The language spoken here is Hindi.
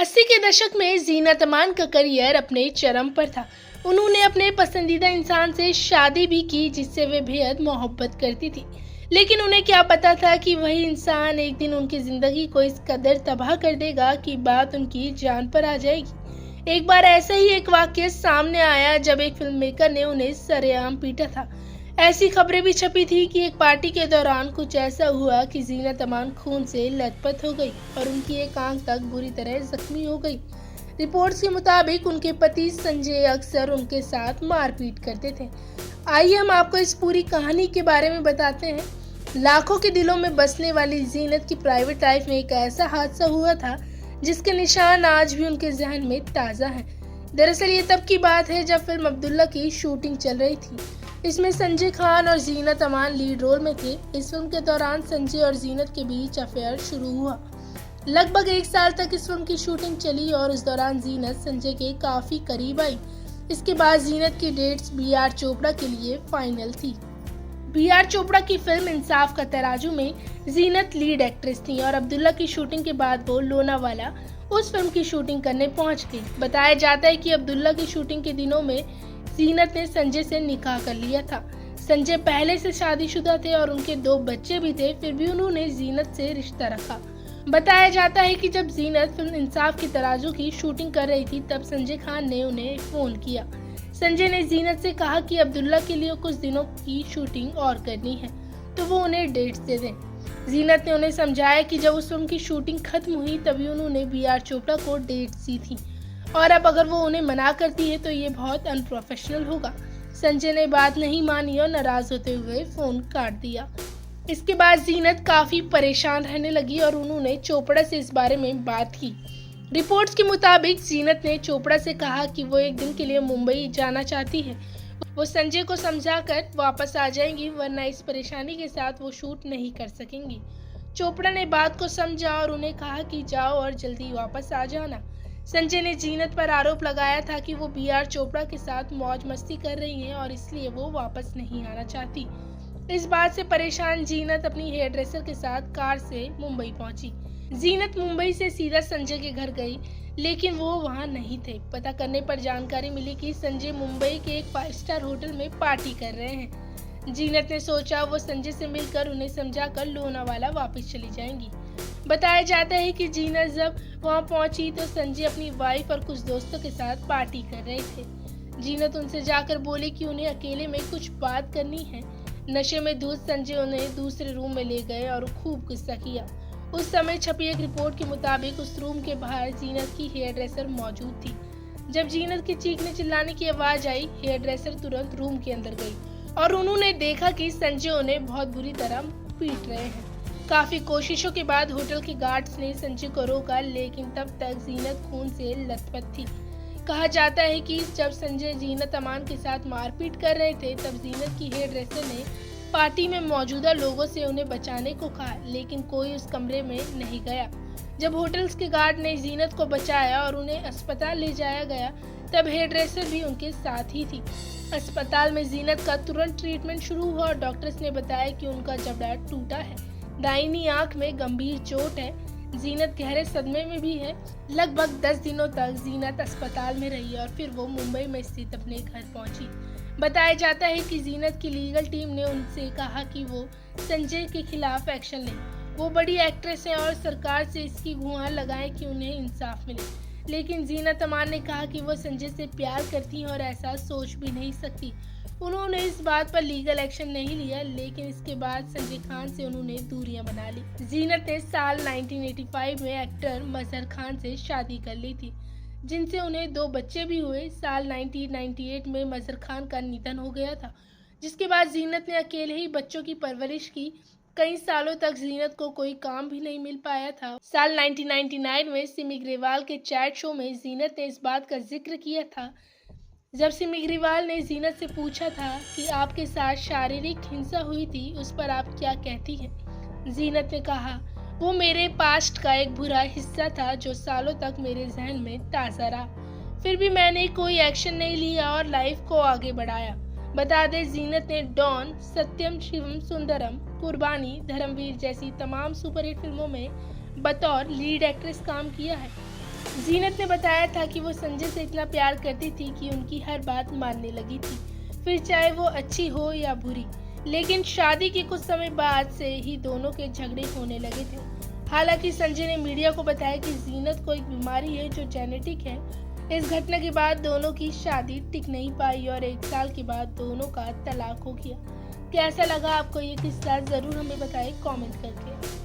80 के दशक में जीनत अमान का करियर अपने चरम पर था। उन्होंने अपने पसंदीदा इंसान से शादी भी की जिससे वे बेहद मोहब्बत करती थी। लेकिन उन्हें क्या पता था कि वही इंसान एक दिन उनकी जिंदगी को इस कदर तबाह कर देगा कि बात उनकी जान पर आ जाएगी। एक बार ऐसा ही एक वाकया सामने आया जब एक फिल्म मेकर ने उन्हें सरेआम पीटा था। ऐसी खबरें भी छपी थी कि एक पार्टी के दौरान कुछ ऐसा हुआ कि जीनत अमान खून से लथपथ हो गई और उनकी एक आंख तक बुरी तरह जख्मी हो गई। रिपोर्ट्स के मुताबिक उनके पति संजय अक्सर उनके साथ मारपीट करते थे। आइए हम आपको इस पूरी कहानी के बारे में बताते हैं। लाखों के दिलों में बसने वाली जीनत की प्राइवेट लाइफ में एक ऐसा हादसा हुआ था जिसके निशान आज भी उनके जहन में ताज़ा हैं। दरअसल ये तब की बात है जब फिल्म अब्दुल्ला की शूटिंग चल रही थी। इसमें संजय खान और जीनत अमान लीड रोल में थे। इस फिल्म के दौरान संजय और जीनत के बीच अफेयर शुरू हुआ। लगभग 1 साल तक इस फिल्म की शूटिंग चली और इस दौरान जीनत संजय के काफी करीब आई। इसके बाद जीनत की डेट्स बी.आर. चोपड़ा के लिए फाइनल थी। बी.आर. चोपड़ा की फिल्म इंसाफ का तराजू में जीनत लीड एक्ट्रेस थी और अब्दुल्ला की शूटिंग के बाद वो लोनावाला उस फिल्म की शूटिंग करने पहुंच गई। बताया जाता है कि अब्दुल्ला की शूटिंग के दिनों में जीनत ने संजय से निकाह कर लिया था। संजय पहले से शादीशुदा थे और उनके 2 बच्चे भी थे, फिर भी उन्होंने जीनत से रिश्ता रखा। बताया जाता है कि जब जीनत फिल्म इंसाफ की तराजू की शूटिंग कर रही थी तब संजय खान ने उन्हें फोन किया। संजय ने जीनत से कहा कि अब्दुल्ला के लिए कुछ दिनों की शूटिंग और करनी है तो वो उन्हें डेट्स दे दें। जीनत ने उन्हें समझाया कि जब उस फिल्म की शूटिंग खत्म हुई तभी उन्होंने बी.आर. चोपड़ा को डेट्स दी थी और अब अगर वो उन्हें मना करती है तो ये बहुत अनप्रोफेशनल होगा। संजय ने बात नहीं मानी और नाराज होते हुए फोन काट दिया। इसके बाद जीनत काफी परेशान रहने लगी और उन्होंने चोपड़ा से इस बारे में बात की। रिपोर्ट्स के मुताबिक जीनत ने चोपड़ा से कहा कि वो एक दिन के लिए मुंबई जाना चाहती है। वो संजय को समझाकर वापस आ जाएंगी वरना इस परेशानी के साथ वो शूट नहीं कर सकेंगी। चोपड़ा ने बात को समझा और उन्हें कहा कि जाओ और जल्दी वापस आ जाना। संजय ने जीनत पर आरोप लगाया था कि वो बी.आर. चोपड़ा के साथ मौज मस्ती कर रही हैं और इसलिए वो वापस नहीं आना चाहती। इस बात से परेशान जीनत अपनी हेयर ड्रेसर के साथ कार से मुंबई पहुंची। जीनत मुंबई से सीधा संजय के घर गई लेकिन वो वहां नहीं थे। पता करने पर जानकारी मिली कि संजय मुंबई के एक 5 स्टार होटल में पार्टी कर रहे हैं। जीनत ने सोचा वो संजय से मिलकर उन्हें समझाकर लोनावाला वापस चली जाएंगी। बताया जाता है कि जीनत जब वहां पहुंची तो संजय अपनी वाइफ और कुछ दोस्तों के साथ पार्टी कर रहे थे। जीनत उनसे जाकर बोली कि उन्हें अकेले में कुछ बात करनी है। नशे में धुत संजय उन्हें दूसरे रूम में ले गए और खूब गुस्सा किया। उस समय छपी एक रिपोर्ट के मुताबिक उस रूम के बाहर जीनत की हेयर ड्रेसर मौजूद थी। जब जीनत की चीखने चिल्लाने की आवाज आई, हेयर ड्रेसर तुरंत रूम के अंदर गई और उन्होंने देखा कि संजय उन्हें बहुत बुरी तरह पीट रहे हैं। काफी कोशिशों के बाद होटल के गार्ड्स ने संजय को रोका लेकिन तब तक जीनत खून से लथपथ थी। कहा जाता है कि जब संजय जीनत अमान के साथ मारपीट कर रहे थे तब जीनत की हेयर ड्रेसर ने पार्टी में मौजूदा लोगों से उन्हें बचाने को कहा लेकिन कोई उस कमरे में नहीं गया। जब होटल्स के गार्ड ने जीनत को बचाया और उन्हें अस्पताल ले जाया गया तब हेयर ड्रेसर भी उनके साथ ही थी। अस्पताल में जीनत का तुरंत ट्रीटमेंट शुरू हुआ और डॉक्टर्स ने बताया कि उनका जबड़ा टूटा है, दाहिनी आंख में गंभीर चोट है। जीनत गहरे सदमे में भी है। लगभग 10 दिनों तक जीनत अस्पताल में रही और फिर वो मुंबई में स्थित अपने घर पहुंची। बताया जाता है कि जीनत की लीगल टीम ने उनसे कहा कि वो संजय के खिलाफ एक्शन लें। वो बड़ी एक्ट्रेस हैं और सरकार से इसकी गुहार लगाएं कि उन्हें इंसाफ मिले। लेकिन जीनत अमान ने कहा कि वो संजय से प्यार करती हैं और ऐसा सोच भी नहीं सकती। उन्होंने इस बात पर लीगल एक्शन नहीं लिया लेकिन इसके बाद संजय खान से उन्होंने दूरियां बना ली। जीनत ने साल 1985 में एक्टर मजहर खान से शादी कर ली थी जिनसे उन्हें 2 बच्चे भी हुए। साल 1998 में मजहर खान का निधन हो गया था जिसके बाद जीनत ने अकेले ही बच्चों की परवरिश की। कई सालों तक जीनत को कोई काम भी नहीं मिल पाया था। साल 1999 में सिमी ग्रेवाल के चैट शो में जीनत ने इस बात का जिक्र किया था जब सिमी ग्रेवाल ने जीनत से पूछा था कि आपके साथ शारीरिक हिंसा हुई थी, उस पर आप क्या कहती हैं। जीनत ने कहा वो मेरे पास्ट का एक बुरा हिस्सा था जो सालों तक मेरे जहन में ताज़ा रहा। फिर भी मैंने कोई एक्शन नहीं लिया और लाइफ को आगे बढ़ाया। बता दें जीनत ने डॉन, सत्यम शिवम सुंदरम, कुर्बानी, धर्मवीर जैसी तमाम सुपरहिट फिल्मों में बतौर लीड एक्ट्रेस काम किया है। जीनत ने बताया था कि वो संजय से इतना प्यार करती थी कि उनकी हर बात मानने लगी थी, फिर चाहे वो अच्छी हो या बुरी। लेकिन शादी के कुछ समय बाद से ही दोनों के झगड़े होने लगे थे। हालांकि संजय ने मीडिया को बताया कि जीनत को एक बीमारी है जो जेनेटिक है। इस घटना के बाद दोनों की शादी टिक नहीं पाई और 1 साल के बाद दोनों का तलाक हो गया। कैसा लगा आपको ये किस्सा, जरूर हमें बताएं कमेंट करके।